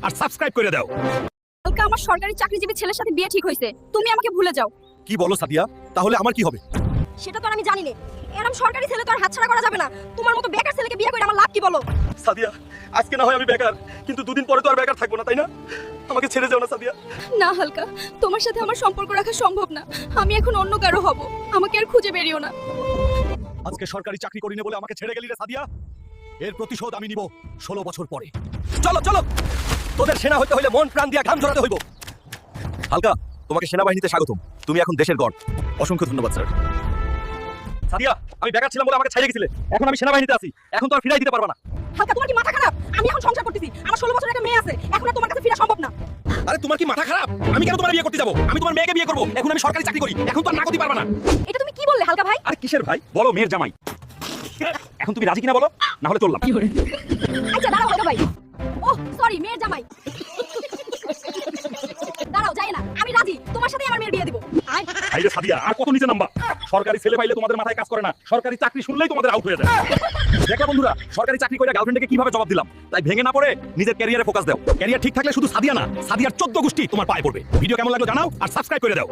আর subscribe করে দাও। কালকে আমার সরকারি চাকরিজীবী ছেলের সাথে বিয়ে ঠিক হয়েছে, তুমি আমাকে ভুলে যাও। কি বলো সাদিয়া? তাহলে আমার কি হবে? সেটা তো আর আমি জানি না। এরকম সরকারি ছেলে তো আর হাতছাড়া করা যাবে না। তোমার মতো বেকার ছেলেকে বিয়ে করে আমার লাভ কি বলো? সাদিয়া, আজকে না হয় আমি বেকার, কিন্তু দুদিন পরে তো আর বেকার থাকবো না, তাই না? আমাকে ছেড়ে যাও না সাদিয়া। না হালকা, তোমার সাথে আমার সম্পর্ক রাখা সম্ভব না। আমি এখন অন্য কারো হব, আমাকে আর খুঁজে বেরিও না। আজকে সরকারি চাকরি করি না বলে আমাকে ছেড়ে গেলি রে সাদিয়া। এর প্রতিশোধ আমি নিব 16 বছর পরে। চলো চলো, তোদের সেনা হইতে হইলে মন প্রাণ দিয়া ঘাম ঝরাতে হইব। হালকা, তোমাকে সেনাবাহিনীতে স্বাগতম। তুমি এখন দেশের গর্ব। অসংখ্য ধন্যবাদ স্যার। সাদিয়া, আমি বেকার ছিলাম বলে আমাকে ছেড়ে গেছিলে, এখন আমি সেনাবাহিনীতে আছি, এখন তো আর ফিরাই দিতে পারবা না। হালকা, তোমার কি মাথা খারাপ? আমি এখন সংসার করতেছি, আমার 16 বছরের একটা মেয়ে আছে, এখন আর তোমার কাছে ফিরা সম্ভব না। আরে তোমার কি মাথা খারাপ? আমি কেন তোমার বিয়ে করতে যাব? আমি তোমার মেয়েকে বিয়ে করব। এখন আমি সরকারি চাকরি করি, এখন তো আর না করতে পারবা না। এটা তুমি কি বললে হালকা ভাই? আরে কিসের ভাই? বলো মেয়ের জামাই। এখন তুমি রাজি কিনা বলো, না হলে চললাম। আচ্ছা দাঁড়াও হালকা ভাই। ওহ সরি, মেয়ের জামাই। দাঁড়াও, যাই না, আমি রাজি, তোমার সাথে আমার মেয়ের বিয়ে দিব। আইরে সাদিয়া, আর কত নিচে নাম্বা? সরকারি ছেলে পাইলে তোমাদের মাথায় কাজ করে না, সরকারি চাকরি শুনলেই তোমাদের আউট হয়ে যায়। দেখো বন্ধুরা, সরকারি চাকরি করে গার্লফ্রেন্ডকে কিভাবে জবাব দিলাম। তাই ভেঙে না পড়ে নিজের ক্যারিয়ারে ফোকাস দাও। ক্যারিয়ার ঠিক থাকলে শুধু সাদিয়া না, সাদিয়ার 14 গোষ্ঠী তোমার পায়ে পড়বে। ভিডিও কেমন লাগলো জানাও, আর সাবস্ক্রাইব করে দাও।